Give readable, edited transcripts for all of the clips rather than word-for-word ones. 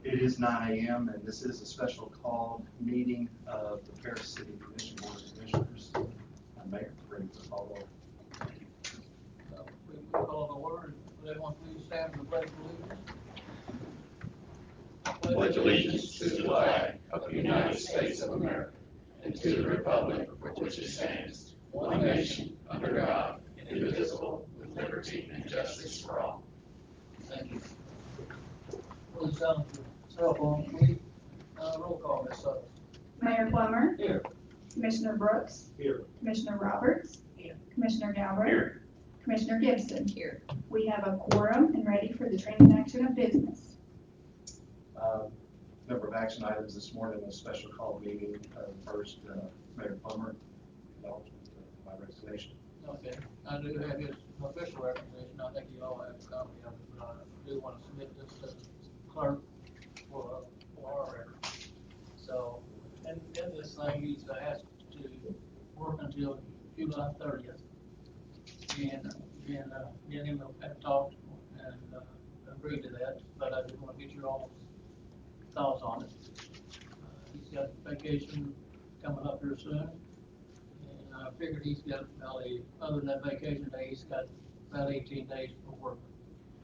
It is 9 a.m. and this is a special call meeting of the Paris City Commission Board of Commissioners. Mayor, ready for the call order. We call the order. Would everyone please stand for the pledge of allegiance? Pledge allegiance to the flag of the United States of America and to the republic for which it stands, one nation, under God, indivisible, with liberty and justice for all. Thank you. Please silence your cell phone, please. Roll call, Ms. Sutton. Mayor Plummer. Here. Commissioner Brooks. Here. Commissioner Roberts. Here. Commissioner Galbraith. Here. Commissioner Gibson. Here. We have a quorum and ready for the transaction of business. Number of action items this morning, a special call meeting. First, Mayor Plummer, my resignation. Okay, I do have his official recommendation. I think you all have a copy of it, but I do want to submit this to the clerk for our record. So, in this thing, he's asked to work until July 30th. And me and him have talked and agreed to that, but I just want to get your all thoughts on it. He's got vacation coming up here soon. And I figured he's got about other than that vacation day, he's got about 18 days for work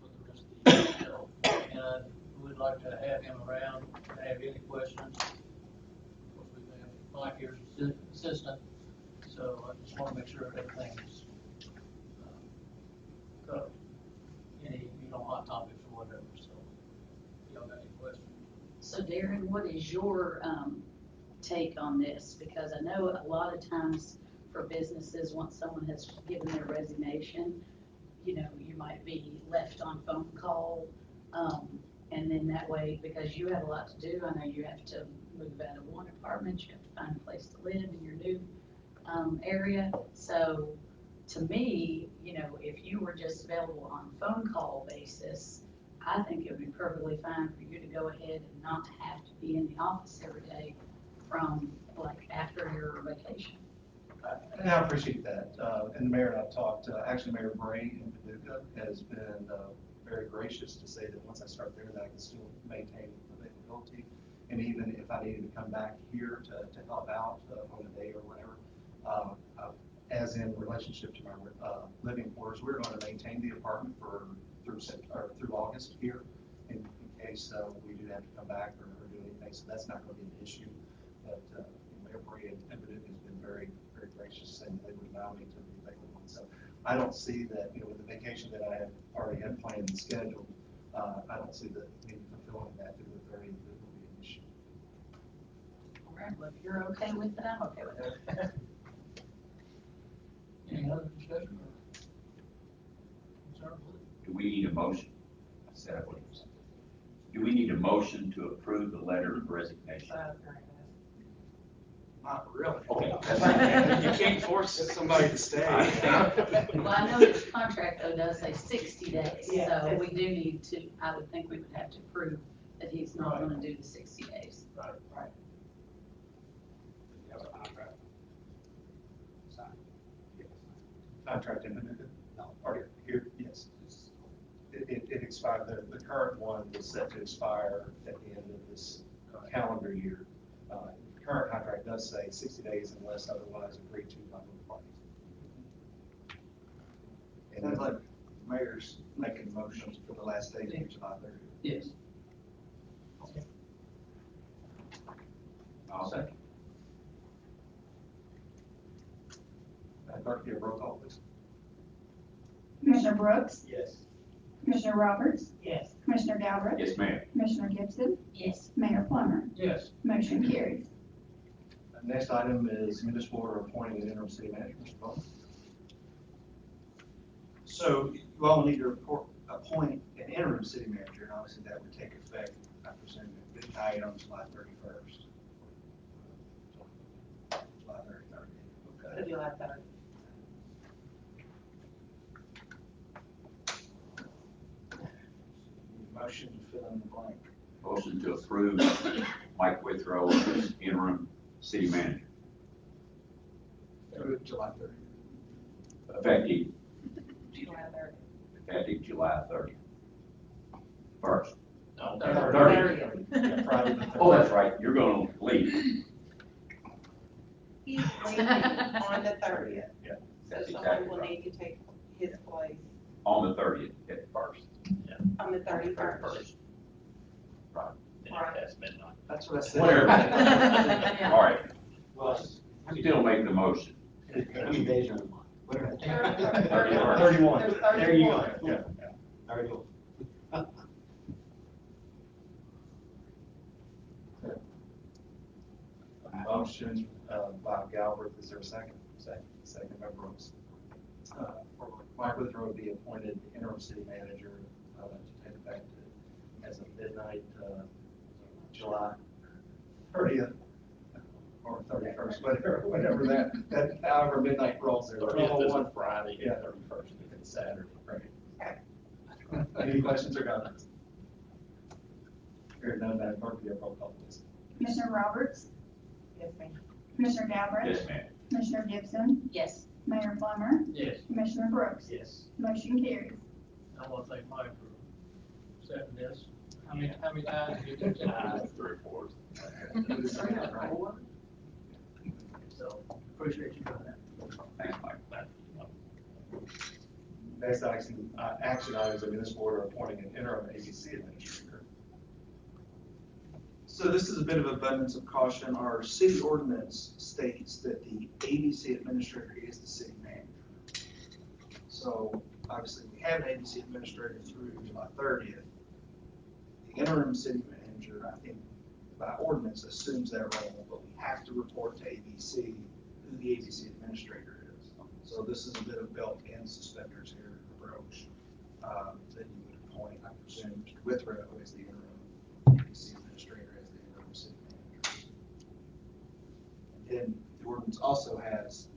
for the rest of the year. So, and I would like to have him around, have any questions. Of course, we have Mike here as assistant, so I just want to make sure everything's covered. Any, hot topics or whatever, so y'all got any questions? So Darren, what is your take on this? Because I know a lot of times for businesses, once someone has given their resignation, you might be left on phone call. And then that way, because you have a lot to do, I know you have to move out of one apartment, you have to find a place to live in your new area. So to me, if you were just available on phone call basis, I think it would be perfectly fine for you to go ahead and not have to be in the office every day from like after your vacation. And I appreciate that. And the mayor and I've talked, actually Mayor Bray in Paducah has been very gracious to say that once I start there, that I can still maintain availability. And even if I needed to come back here to help out on a day or whatever, as in relationship to my living quarters, we're going to maintain the apartment through August here in case we do have to come back or do anything. So that's not going to be an issue. But Mayor Bray in Paducah has been very, very gracious and they would allow me to be available. So I don't see that, with the vacation that I have already had planned and scheduled, I don't see the need fulfilling that through the 30th. It will be an issue. All right, well, if you're okay with it, I'm okay with it. Any other discussion or concern with it? Do we need a motion? Do we need a motion to approve the letter of resignation? Not really. Okay. You can't force somebody to stay. Well, I know this contract though does say 60 days, Yeah. so we do need to, I would think we would have to prove that he's not gonna do the 60 days. Right. You have a contract. Sign. Yes. Contract in Paducah? No. Or here, yes. It expired, the current one was set to expire at the end of this calendar year. Current contract does say 60 days unless otherwise agreed to by both parties. And Sounds like mayor's making motions for the last day of July 30th. Yes. Okay. I'll second. Clerk, give a roll call, please. Commissioner Brooks. Yes. Commissioner Roberts. Yes. Commissioner Galbraith. Yes, ma'am. Commissioner Gibson. Yes. Mayor Plummer. Yes. Motion carries. Next item is municipal order appointing an interim city manager. Mr. Bowman. So you all need to appoint an interim city manager, and obviously that would take effect, I presume, at midnight on July 31st. July 31st. Okay. July 3rd. Motion to fill in the blank. Motion to approve Mike Withrow as interim city manager, Through July 30th. effective July 3rd. July 30th. First. No, 30th. Friday the Oh, 30th. that's right, you're gonna leave. He's leaving on the 30th. Yeah. So That's someone exactly will right. need to take his place On the 30th at first. on the 31st. Right. Right. That's midnight. That's what I said. Whatever. Yeah. All right, Well, still make the motion. how many days are in a month? Whatever. 31. There's There you go. 31. Yeah. Very cool. Motion by Galbraith, is there a second? Second by Brooks. Mike Withrow would be appointed interim city manager to take effect as of midnight, July 30th or 31st, whatever that, however midnight rolls there. Thirtieth is a Friday, Yeah. 31st is a Saturday. Right. Any questions or comments? Hearing none, Madam Clerk, will you have roll call, please? Commissioner Roberts, Yes, ma'am. Commissioner Galbraith, Yes, ma'am. Commissioner Gibson, Yes. Mayor Plummer, Yes, Commissioner Brooks. yes. Motion carries. I want to thank Mike for setting this. How many times did you do that? 3/4. So appreciate you doing that. Thanks, Mike. Next action items in this order, appointing an interim ABC administrator. So this is a bit of abundance of caution. Our city ordinance states that the ABC administrator is the city manager. So obviously, we have an ABC administrator through July 30th. The interim city manager, I think, by ordinance assumes that role, but we have to report to ABC who the ABC administrator is. So this is a bit of belt and suspenders here approach that you would appoint, I presume, Mr. Withrow as the interim ABC administrator as the interim city manager. And then the ordinance also has,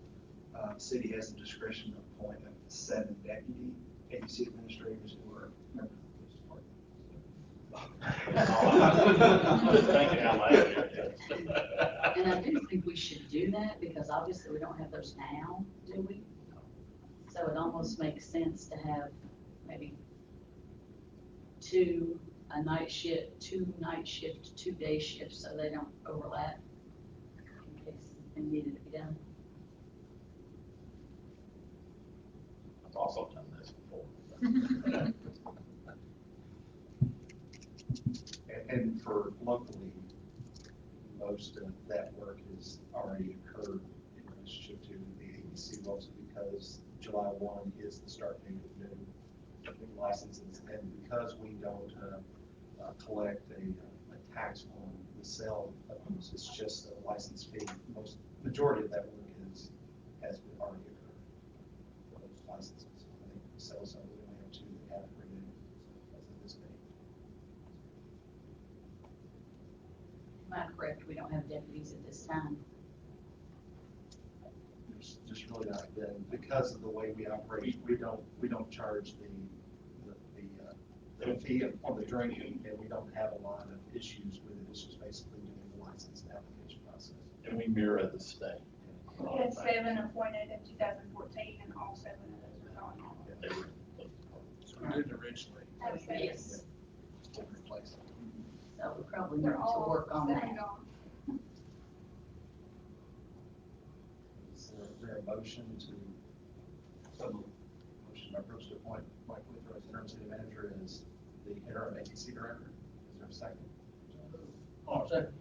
the city has the discretion to appoint up to 7 deputy ABC administrators who are members of the police department. Just thinking out loud. And I do think we should do that because obviously we don't have those now, do we? So it almost makes sense to have maybe two night shift, 2 day shifts, so they don't overlap in case something needed to be done. I've also done this before. And for locally, most of that work has already occurred in relationship to the ABC roles because July 1 is the start date of new licenses. And because we don't collect a tax on the sale of those, it's just a license fee. Majority of that work has been already occurred for those licenses. I think the sales, we only have 2 that have renewed as of this date. Am I correct? We don't have deputies at this time. There's just really not been, because of the way we operate, we don't charge the fee on the drinking, and we don't have a lot of issues with it. It's just basically doing the license and application process. And we mirror the state. We had 7 appointed in 2014, and all 7 of those are gone now. They were- We did originally. Yes. Different place. So we probably need They're to all work on 7 that. gone. Is there a motion motion by Brooks to appoint Mike Withrow as interim city manager as the interim agency director? Is there a second? Oh, second.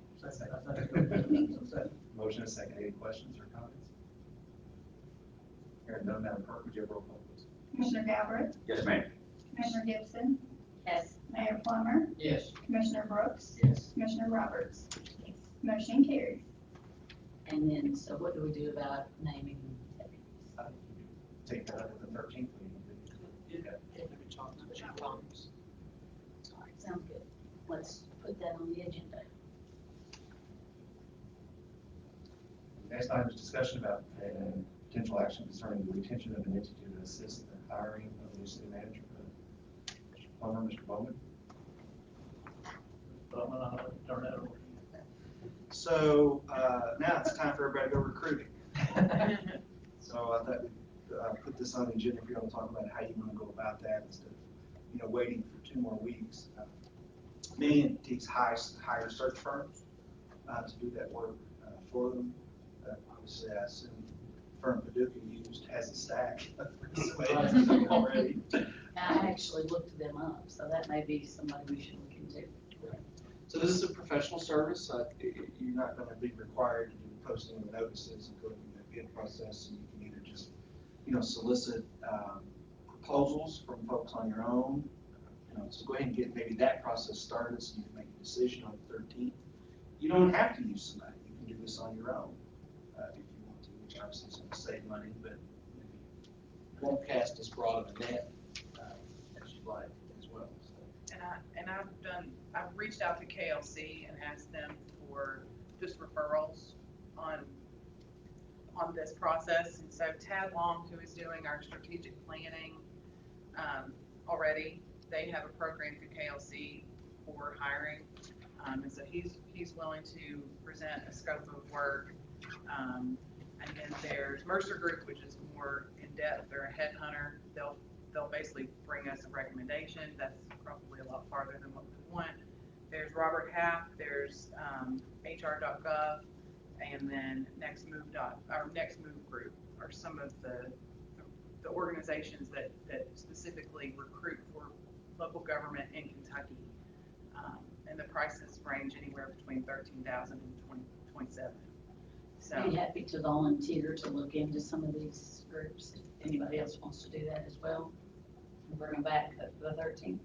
Motion is second. Any questions or comments? Hearing none, Madam Clerk, would you have roll call, please? Commissioner Galbraith, Yes, ma'am. Commissioner Gibson, Yes. Mayor Plummer, Yes. Commissioner Brooks, Yes. Commissioner Roberts. Motion carries. And then, so what do we do about naming deputies? Take that up at the 13th meeting. Sounds good. Let's put that on the agenda. Next item is discussion about potential action concerning the retention of an entity to assist the hiring of a new city manager. Mr. Plummer, Mr. Bowman. But I'm gonna turn that over to So now it's time for everybody to go recruiting. So I thought we'd put this on the agenda if you want to talk about how you want to go about that instead of, waiting for 2 more weeks. many entities hire search firms to do that work for them. Obviously, I assume firm Paducah used has a stack of resumes already. I actually looked them up, so that may be somebody we should look into. So this is a professional service. You're not going to be required to do posting of notices and go through the bid process. And you can either just, solicit proposals from folks on your own. So go ahead and get maybe that process started so you can make a decision on the 13th. You don't have to use somebody. You can do this on your own if you want to, which obviously is going to save money, but maybe won't cast as broad of a net as you'd like as well. So. I've reached out to KLC and asked them for just referrals on this process. And so Tad Long, who is doing our strategic planning already, they have a program through KLC for hiring. And so he's willing to present a scope of work. And then there's Mercer Group, which is more in depth. They're a headhunter. They'll basically bring us a recommendation. That's probably a lot farther than what we want. There's Robert Half, there's HR.gov, and then Next Move Group are some of the organizations that specifically recruit for local government in Kentucky. And the prices range anywhere between $13,000 and $27,000. So I'd be happy to volunteer to look into some of these groups. If anybody else wants to do that as well, and bring them back up to the 13th.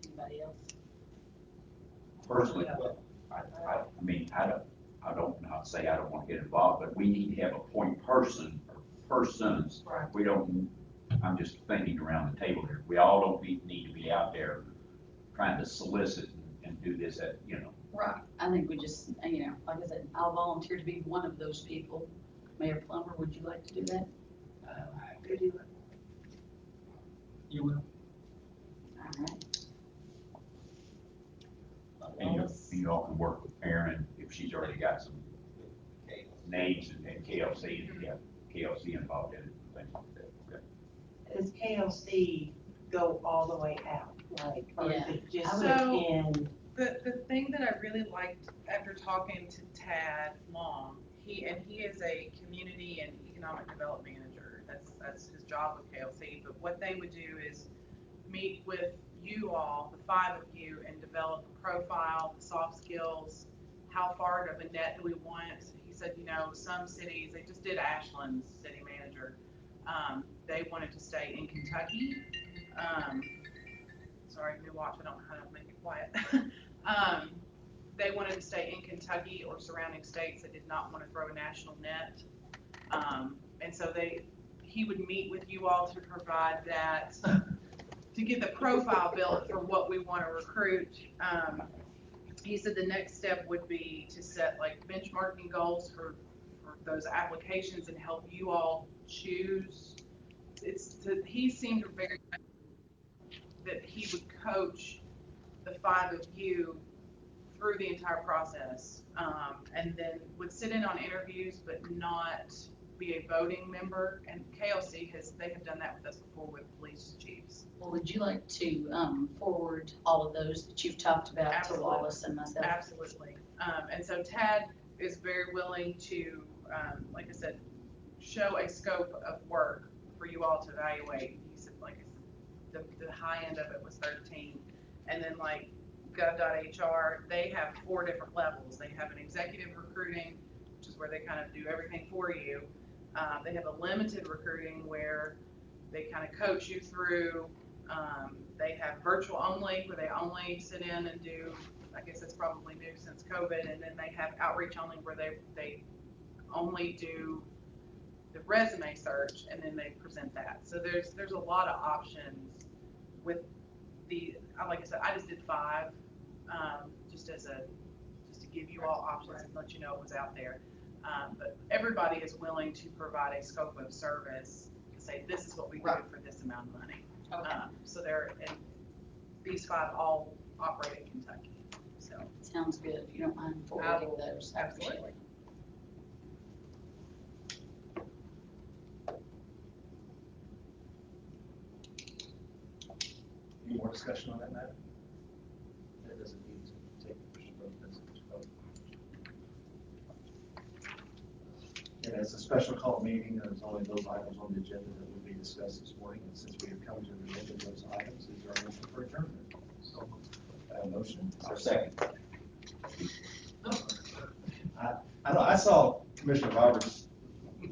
Anybody else? Personally, I mean, I don't not say I don't want to get involved, but we need to have a point person or persons. Right. We don't, I'm just thinking around the table here. We all don't need to be out there trying to solicit and do this at, Right. I think we just, like I said, I'll volunteer to be one of those people. Mayor Plummer, would you like to do that? Could you? You will. All right. and you all can work with Erin if she's already got some names and KLC, and have KLC involved in it, and things like that. Okay. Does KLC go all the way out, like, or is Yeah. it just So- in? the thing that I really liked after talking to Tad Long, he is a community and economic development manager. That's his job with KLC. But what they would do is meet with you all, the 5 of you, and develop a profile, the soft skills, how far of a net do we want. He said, some cities, they just did Ashland's city manager. They wanted to stay in Kentucky. Sorry, new watch, I don't know how to make it quiet. They wanted to stay in Kentucky or surrounding states that did not want to throw a national net. And so he would meet with you all to provide that, to get the profile built for what we want to recruit. He said the next step would be to set like benchmarking goals for those applications and help you all choose. He seemed very that he would coach the 5 of you through the entire process, and then would sit in on interviews but not be a voting member. And KLC they have done that with us before with police chiefs. Well, would you like to forward all of those that you've talked about Absolutely. to Wallace and myself? Absolutely. And so Tad is very willing to, like I said, show a scope of work for you all to evaluate. He said, like the high end of it was 13, and then like Gov.HR, they have 4 different levels. They have an executive recruiting, which is where they kind of do everything for you. They have a limited recruiting where they kind of coach you through. They have virtual only, where they only sit in and do, I guess it's probably new since COVID, and then they have outreach only, where they only do the resume search and then they present that. So there's a lot of options with like I said, I just did 5, just to give you all options and let you know it was out there. But everybody is willing to provide a scope of service to say, this is what we do for this amount of money. Okay. So these 5 all operate in Kentucky. So Sounds good. If you don't mind forwarding those. absolutely. Any more discussion on that matter? That doesn't need to take official vote, does it? And as a special call meeting, there's only those items on the agenda that will be discussed this morning. And since we have come to the end of those items, is there a motion for adjournment? So, a motion? Our second. I know, I saw Commissioner Roberts.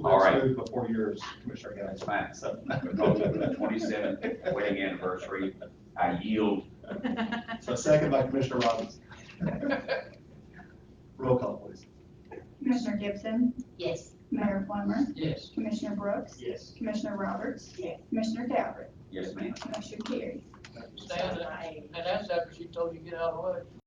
All right. move Before yours, Commissioner Guy. That's fine. So. Because of the 27th wedding anniversary, I yield. So second by Commissioner Roberts. Roll call, please. Commissioner Gibson, Yes. Mayor Plummer, Yes. Commissioner Brooks, Yes. Commissioner Roberts, Yes. Commissioner Galbraith, Yes, ma'am. motion carries. Stan, and that's after she told you to get out of the way.